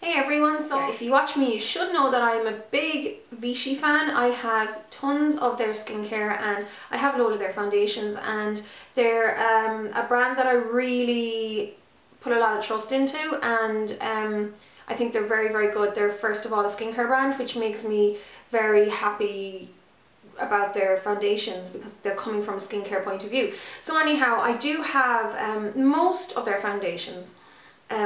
Hey everyone, so if you watch me you should know that I'm a big Vichy fan. I have tons of their skincare and I have a load of their foundations, and they're a brand that I really put a lot of trust into, and I think they're very good. They're first of all a skincare brand, which makes me very happy about their foundations because they're coming from a skincare point of view. So anyhow, I do have most of their foundations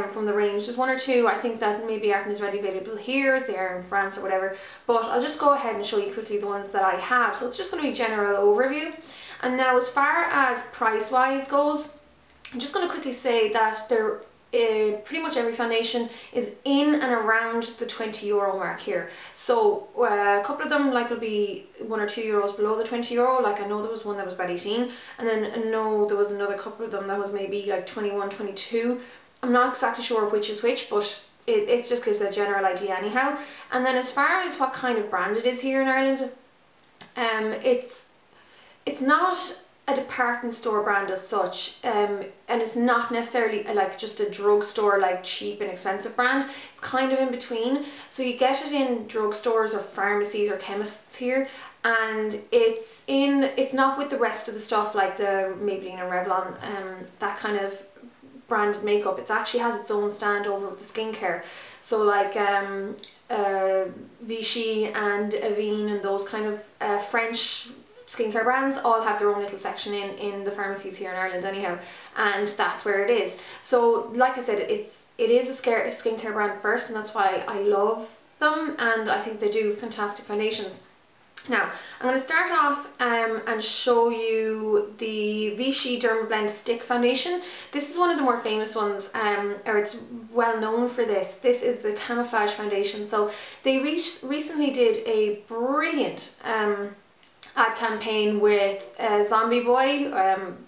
from the range. There's one or two I think that maybe aren't as readily available here as they are in France or whatever, but I'll just go ahead and show you quickly the ones that I have. So it's just going to be a general overview. And now as far as price wise goes, I'm just going to quickly say that they're pretty much every foundation is in and around the €20 mark here. So a couple of them will be €1 or €2 below the €20. Like I know there was one that was about 18, and then I know there was another couple of them that was maybe like 21, 22. I'm not exactly sure which is which, but it just gives a general idea anyhow. And then as far as what kind of brand it is here in Ireland, it's not a department store brand as such, and it's not necessarily like just a drugstore like cheap and expensive brand. It's kind of in between. So you get it in drugstores or pharmacies or chemists here, and it's not with the rest of the stuff like the Maybelline and Revlon, that kind of branded makeup. It actually has its own stand over with the skincare. So like Vichy and Avène and those kind of French skincare brands all have their own little section in the pharmacies here in Ireland anyhow, and that's where it is. So like I said, it is a skincare brand first, and that's why I love them, and I think they do fantastic foundations. Now, I'm going to start off and show you the Vichy DermaBlend Stick foundation. This is one of the more famous ones, or it's well known for this. This is the Camouflage foundation. So they recently did a brilliant ad campaign with Zombie Boy.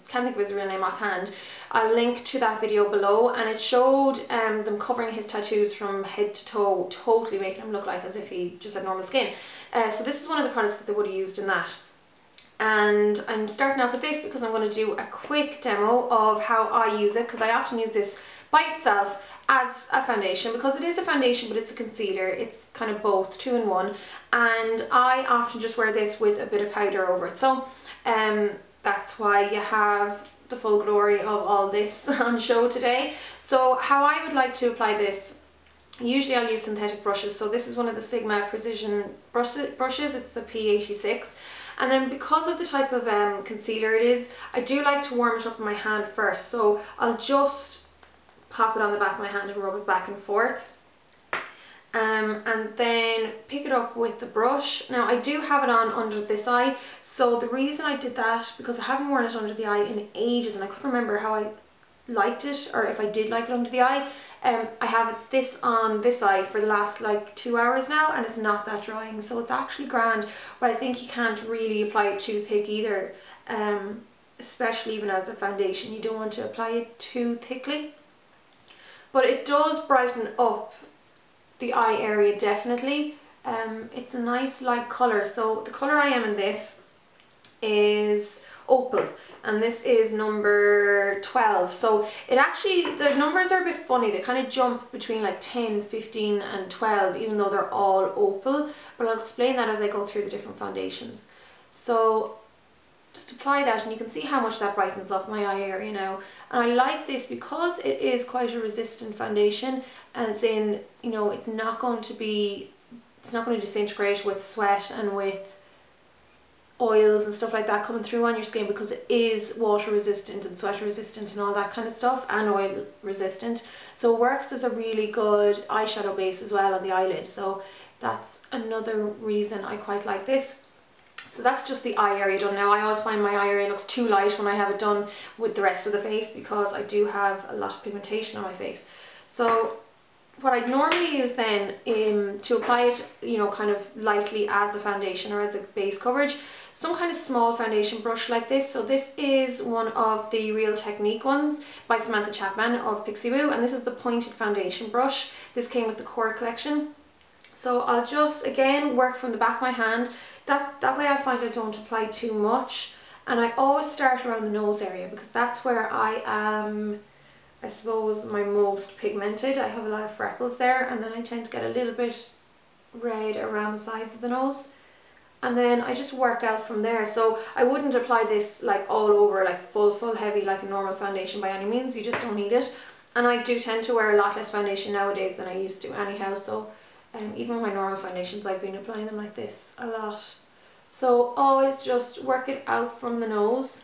Can't think of his real name offhand. I'll link to that video below, and it showed them covering his tattoos from head to toe, totally making him look like as if he just had normal skin. So this is one of the products that they would have used in that. And I'm starting off with this because I'm going to do a quick demo of how I use it, because I often use this by itself as a foundation, because it is a foundation but it's a concealer. It's kind of both, two in one, and I often just wear this with a bit of powder over it. So that's why you have the full glory of all this on show today. So how I would like to apply this, usually I'll use synthetic brushes. So this is one of the Sigma Precision brushes. It's the P86. And then because of the type of concealer it is, I do like to warm it up in my hand first. So I'll just pop it on the back of my hand and rub it back and forth. And then pick it up with the brush. Now I do have it on under this eye, so the reason I did that, because I haven't worn it under the eye in ages and I couldn't remember how I liked it, or if I did like it under the eye. I have this on this eye for the last like 2 hours now, and it's not that drying, so it's actually grand, but I think you can't really apply it too thick either, especially even as a foundation. You don't want to apply it too thickly, but it does brighten up the eye area definitely. It's a nice light colour. So the colour I am in this is Opal, and this is number 12. So it actually, the numbers are a bit funny. They kind of jump between like 10, 15 and 12, even though they're all Opal, but I'll explain that as I go through the different foundations. So just apply that, and you can see how much that brightens up my eye area now. And I like this because it is quite a resistant foundation, as in, you know, it's not going to disintegrate with sweat and with oils and stuff like that coming through on your skin, because it is water resistant and sweat resistant and all that kind of stuff, and oil resistant. So it works as a really good eyeshadow base as well on the eyelid. So that's another reason I quite like this. So that's just the eye area done. Now I always find my eye area looks too light when I have it done with the rest of the face, because I do have a lot of pigmentation on my face. So what I'd normally use then to apply it, you know, kind of lightly as a foundation or as a base coverage, some kind of small foundation brush like this. So this is one of the Real Technique ones by Samantha Chapman of Pixie Woo, and this is the pointed foundation brush. This came with the Core collection. So I'll just again work from the back of my hand. That way I find I don't apply too much, and I always start around the nose area because that's where I am I suppose, my most pigmented. I have a lot of freckles there, and then I tend to get a little bit red around the sides of the nose. And then I just work out from there. So I wouldn't apply this like all over, like full heavy like a normal foundation by any means. You just don't need it. And I do tend to wear a lot less foundation nowadays than I used to anyhow. So even my normal foundations, I've been applying them like this a lot. So always just work it out from the nose.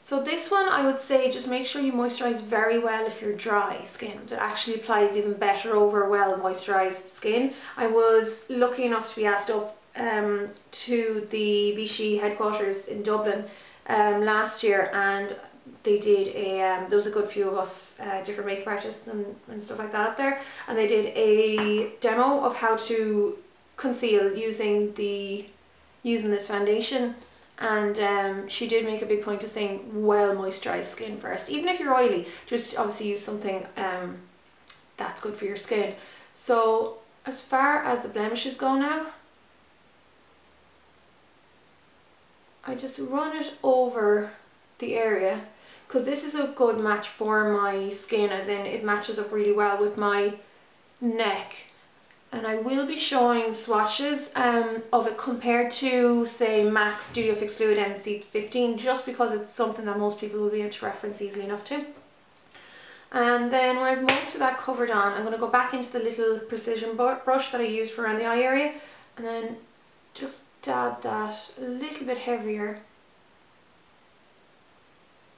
So this one, I would say just make sure you moisturise very well if you're dry skin, because it actually applies even better over well moisturised skin. I was lucky enough to be asked up to the Vichy headquarters in Dublin last year, and they did a, there was a good few of us different makeup artists and stuff like that up there, and they did a demo of how to conceal using this foundation. And she did make a big point of saying well moisturised skin first. Even if you're oily, just obviously use something that's good for your skin. So as far as the blemishes go now, I just run it over the area, because this is a good match for my skin, as in it matches up really well with my neck. And I will be showing swatches of it compared to, say, MAC Studio Fix Fluid NC15, just because it's something that most people will be able to reference easily enough to. And then when I've most of that covered on, I'm going to go back into the little precision brush that I used for around the eye area, and then just dab that a little bit heavier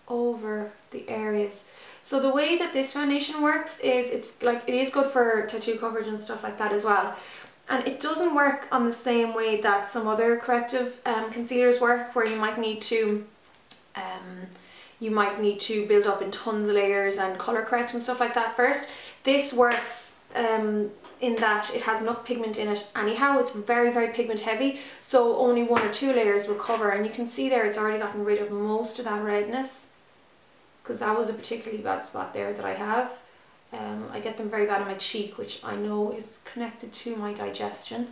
over the areas. So the way that this foundation works is, it's like, it is good for tattoo coverage and stuff like that as well, and it doesn't work on the same way that some other corrective concealers work, where you might need to build up in tons of layers and colour correct and stuff like that first. This works in that it has enough pigment in it anyhow. It's very pigment heavy, so only 1 or 2 layers will cover, and you can see there it's already gotten rid of most of that redness, because that was a particularly bad spot there that I have. I get them very bad on my cheek, which I know is connected to my digestion.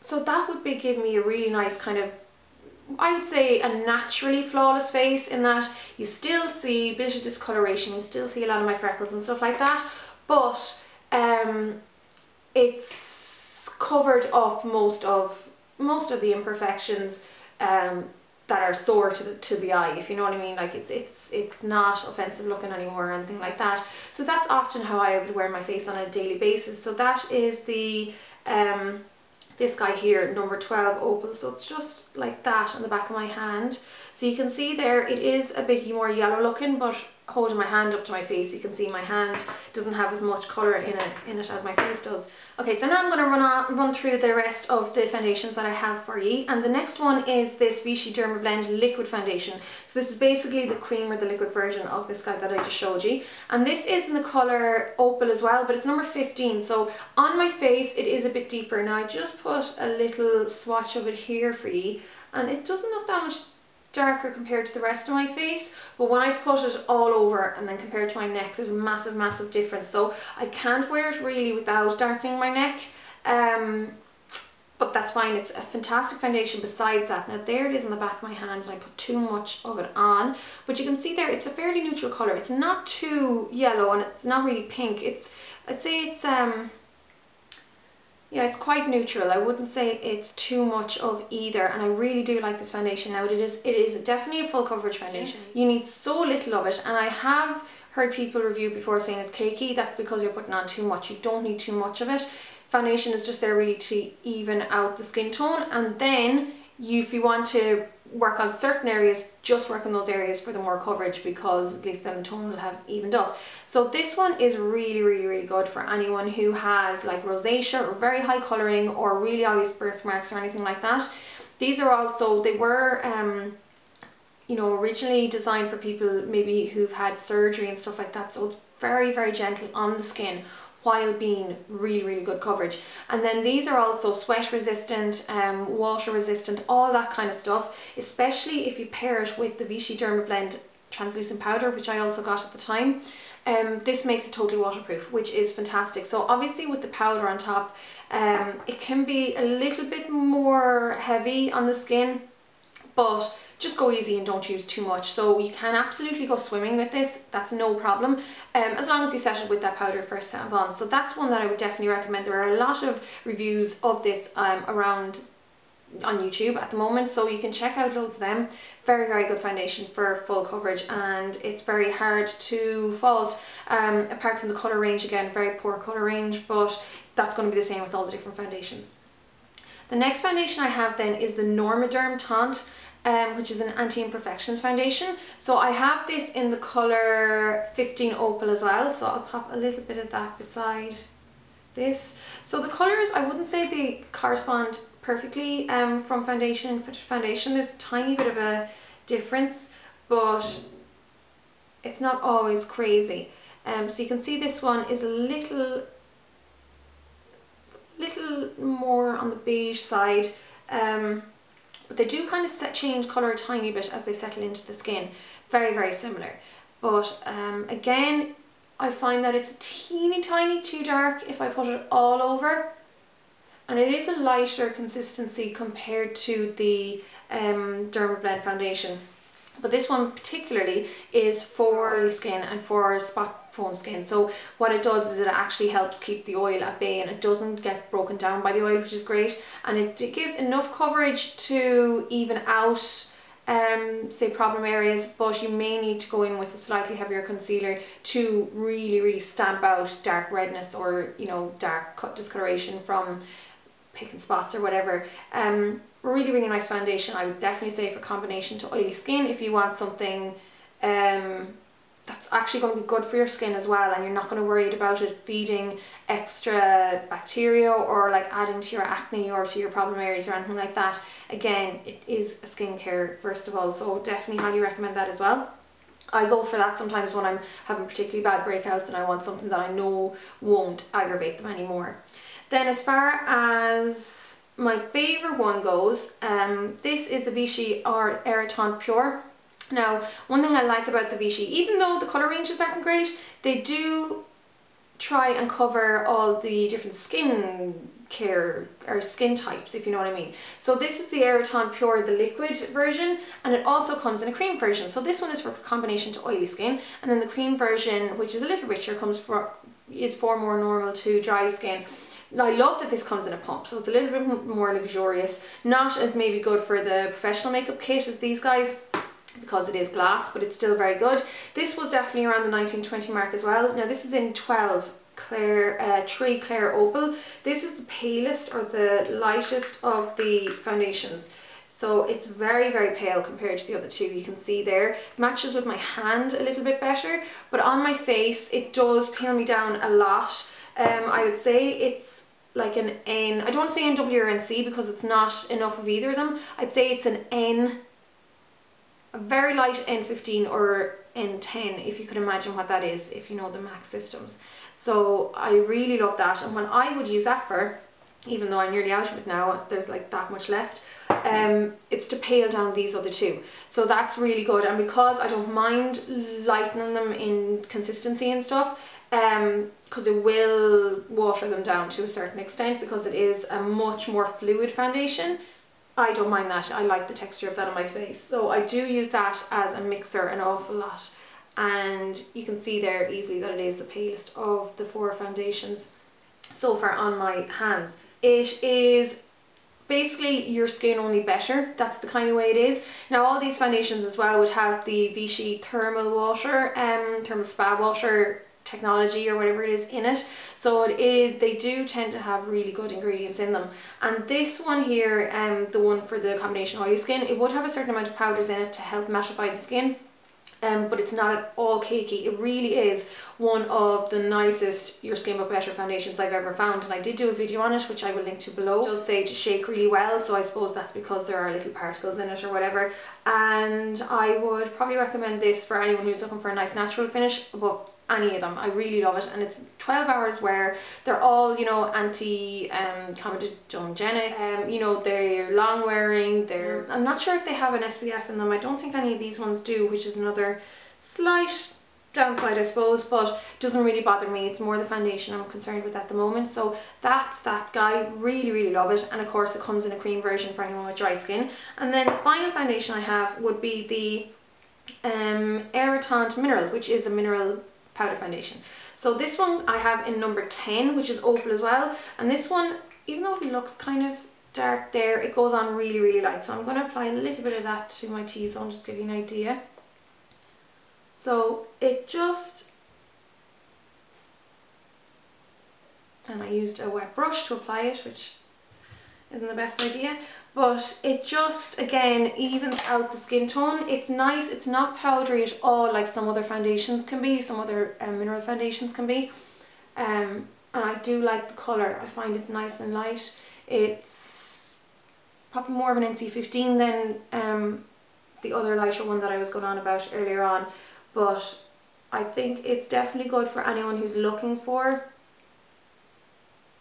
So that would give me a really nice kind of, I would say, a naturally flawless face, in that you still see a bit of discoloration, you still see a lot of my freckles and stuff like that, but it's covered up most of the imperfections that are sore to the eye, if you know what I mean. Like it's not offensive looking anymore or anything like that. So that's often how I would wear my face on a daily basis. So that is the this guy here, number 12 Opal. So it's just like that on the back of my hand. So you can see there it is a bit more yellow looking, but holding my hand up to my face, you can see my hand doesn't have as much colour in it as my face does. Okay, so now I'm going to run through the rest of the foundations that I have for you, and the next one is this Vichy DermaBlend Liquid foundation. So this is basically the cream or the liquid version of this guy that I just showed you, and this is in the colour Opal as well, but it's number 15. So on my face it is a bit deeper. Now I just put a little swatch of it here for you, and it doesn't look that much darker compared to the rest of my face, but when I put it all over and then compared to my neck, there's a massive difference. So I can't wear it really without darkening my neck, but that's fine. It's a fantastic foundation besides that. Now there it is on the back of my hand, and I put too much of it on, but you can see there it's a fairly neutral colour. It's not too yellow and it's not really pink. I'd say it's yeah, it's quite neutral. I wouldn't say it's too much of either, and I really do like this foundation. Now it is definitely a full coverage foundation. You need so little of it, and I have heard people review before saying it's cakey. That's because you're putting on too much. You don't need too much of it. Foundation is just there really to even out the skin tone, and then if you want to work on certain areas, just work on those areas for the more coverage, because at least then the tone will have evened up. So this one is really good for anyone who has like rosacea or very high colouring or really obvious birthmarks or anything like that. These are also, they were you know, originally designed for people maybe who've had surgery and stuff like that, so it's very gentle on the skin while being really good coverage. And then these are also sweat resistant, water resistant, all that kind of stuff, especially if you pair it with the Vichy DermaBlend translucent powder, which I also got at the time. This makes it totally waterproof, which is fantastic. So obviously with the powder on top, it can be a little bit more heavy on the skin, but just go easy and don't use too much. So you can absolutely go swimming with this, that's no problem, as long as you set it with that powder first time on. So that's one that I would definitely recommend. There are a lot of reviews of this around on YouTube at the moment, so you can check out loads of them. Very, very good foundation for full coverage, and it's very hard to fault, apart from the colour range. Again, very poor colour range, but that's going to be the same with all the different foundations. The next foundation I have then is the DermaBlend Teint, which is an anti-imperfections foundation. So I have this in the colour 15 Opal as well, so I'll pop a little bit of that beside this. So the colours, I wouldn't say they correspond perfectly from foundation to foundation. There's a tiny bit of a difference, but it's not always crazy. So you can see this one is a little more on the beige side, but they do kind of change colour a tiny bit as they settle into the skin. Very, very similar, but again, I find that it's a teeny tiny too dark if I put it all over, and it is a lighter consistency compared to the DermaBlend foundation. But this one particularly is for oily skin and for spot prone skin. So what it does is it actually helps keep the oil at bay, and it doesn't get broken down by the oil, which is great. And it gives enough coverage to even out say problem areas, but you may need to go in with a slightly heavier concealer to really, really stamp out dark redness or, you know, dark discoloration from picking spots or whatever. Really, really nice foundation. I would definitely say for combination to oily skin, if you want something that's actually going to be good for your skin as well, and you're not going to worry about it feeding extra bacteria or like adding to your acne or to your problem areas or anything like that. Again, it is a skincare first of all, so definitely highly recommend that as well. I go for that sometimes when I'm having particularly bad breakouts and I want something that I know won't aggravate them anymore. Then as far as my favourite one goes, this is the Vichy or Aera Teint Pure. Now, one thing I like about the Vichy, even though the colour ranges aren't great, they do try and cover all the different skin care or skin types, if you know what I mean. So this is the Aera Teint Pure, the liquid version, and it also comes in a cream version. So this one is for combination to oily skin, and then the cream version, which is a little richer, is for more normal to dry skin. Now, I love that this comes in a pump, so it's a little bit more luxurious, not as maybe good for the professional makeup kit as these guys, because it is glass, but it's still very good. This was definitely around the 19-20 mark as well. Now this is in 12 clear, 3 clear opal. This is the palest or the lightest of the foundations. So it's very, very pale compared to the other two. You can see there, it matches with my hand a little bit better, but on my face it does pale me down a lot. I would say it's like an N, I don't want to say NW or NC because it's not enough of either of them. I'd say it's an N, a very light N15 or N10, if you could imagine what that is, if you know the MAC systems. So I really love that, and when I would use that for, even though I'm nearly out of it now, there's like that much left, it's to pale down these other two. So that's really good, and because I don't mind lightening them in consistency and stuff, because it will water them down to a certain extent because it is a much more fluid foundation. I don't mind that. I like the texture of that on my face. So I do use that as a mixer an awful lot. And you can see there easily that it is the palest of the 4 foundations so far on my hands. It is basically your skin only better. That's the kind of way it is. Now all these foundations as well would have the Vichy thermal water, thermal spa water technology or whatever it is in it, so they do tend to have really good ingredients in them. And this one here, the one for the combination oily skin, it would have a certain amount of powders in it to help mattify the skin, but it's not at all cakey. It really is one of the nicest Your Skin But Better foundations I've ever found, and I did do a video on it which I will link to below. It does say to shake really well, so I suppose that's because there are little particles in it or whatever, and I would probably recommend this for anyone who's looking for a nice natural finish, but any of them. I really love it, and it's 12 hours wear. They're all, you know, anti-comedogenic, you know, they're long wearing. I'm not sure if they have an SPF in them. I don't think any of these ones do, which is another slight downside, I suppose, but it doesn't really bother me. It's more the foundation I'm concerned with at the moment. So that's that guy. Really, really love it. And of course it comes in a cream version for anyone with dry skin. And then the final foundation I have would be the Aera Teint Mineral, which is a mineral powder foundation. So this one I have in number 10, which is opal as well. And this one, even though it looks kind of dark there, it goes on really, really light. So I'm going to apply a little bit of that to my T-zone just to give you an idea. So it just, and I used a wet brush to apply it, which isn't the best idea, but it just again evens out the skin tone. It's nice, it's not powdery at all like some other foundations can be, some other mineral foundations can be, and I do like the colour. I find it's nice and light. It's probably more of an NC15 than the other lighter one that I was going on about earlier on. But I think it's definitely good for anyone who's looking for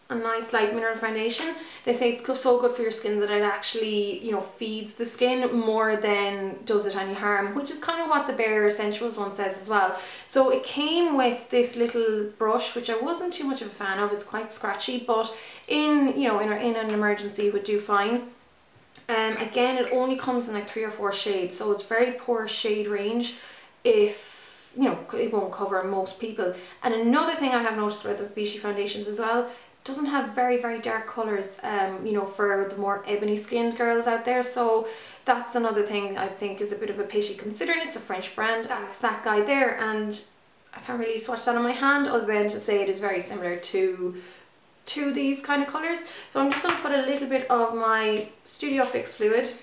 a nice light mineral foundation. They say it's so good for your skin that it actually, you know, feeds the skin more than does it any harm, which is kind of what the Bare Essentials one says as well. So it came with this little brush, which I wasn't too much of a fan of. It's quite scratchy, but in, you know, in an emergency would do fine. Again, it only comes in like 3 or 4 shades, so it's very poor shade range. If, you know, it won't cover most people. And another thing I have noticed about the Vichy foundations as well, it doesn't have very, very dark colours, you know, for the more ebony skinned girls out there. So that's another thing I think is a bit of a pity, considering it's a French brand. That's that guy there, and I can't really swatch that on my hand other than to say it is very similar to these kind of colours. So I'm just going to put a little bit of my Studio Fix fluid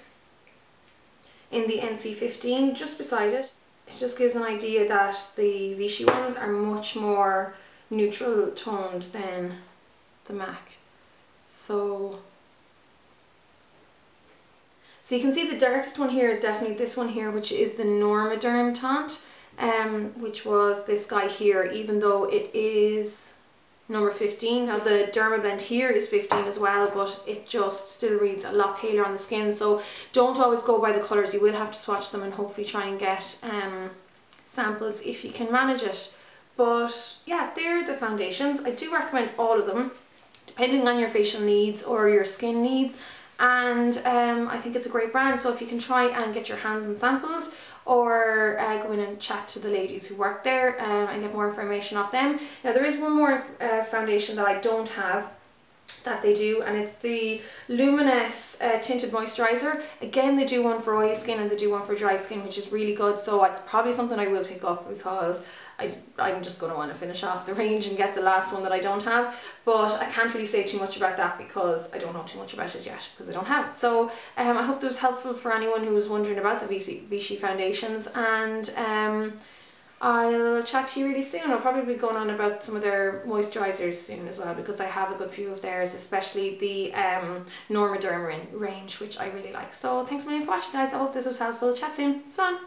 in the NC15 just beside it. It just gives an idea that the Vichy ones are much more neutral toned than the MAC. So you can see the darkest one here is definitely this one here, which is the DermaBlend Teint, which was this guy here, even though it is number 15. Now the DermaBlend here is 15 as well, but it just still reads a lot paler on the skin. So don't always go by the colours. You will have to swatch them and hopefully try and get samples if you can manage it. But yeah, they're the foundations. I do recommend all of them depending on your facial needs or your skin needs, and I think it's a great brand. So if you can try and get your hands on samples, or go in and chat to the ladies who work there and get more information off them. Now there is one more foundation that I don't have that they do, and it's the Luminous Tinted Moisturiser. Again, they do one for oily skin and they do one for dry skin, which is really good. So it's probably something I will pick up, because I'm just going to want to finish off the range and get the last one that I don't have. But I can't really say too much about that because I don't know too much about it yet, because I don't have it. So I hope that was helpful for anyone who was wondering about the Vichy foundations, and I'll chat to you really soon. I'll probably be going on about some of their moisturisers soon as well, because I have a good few of theirs, especially the DermaBlend range, which I really like. So thanks a million for watching, guys. I hope this was helpful. Chat soon. Siobhán.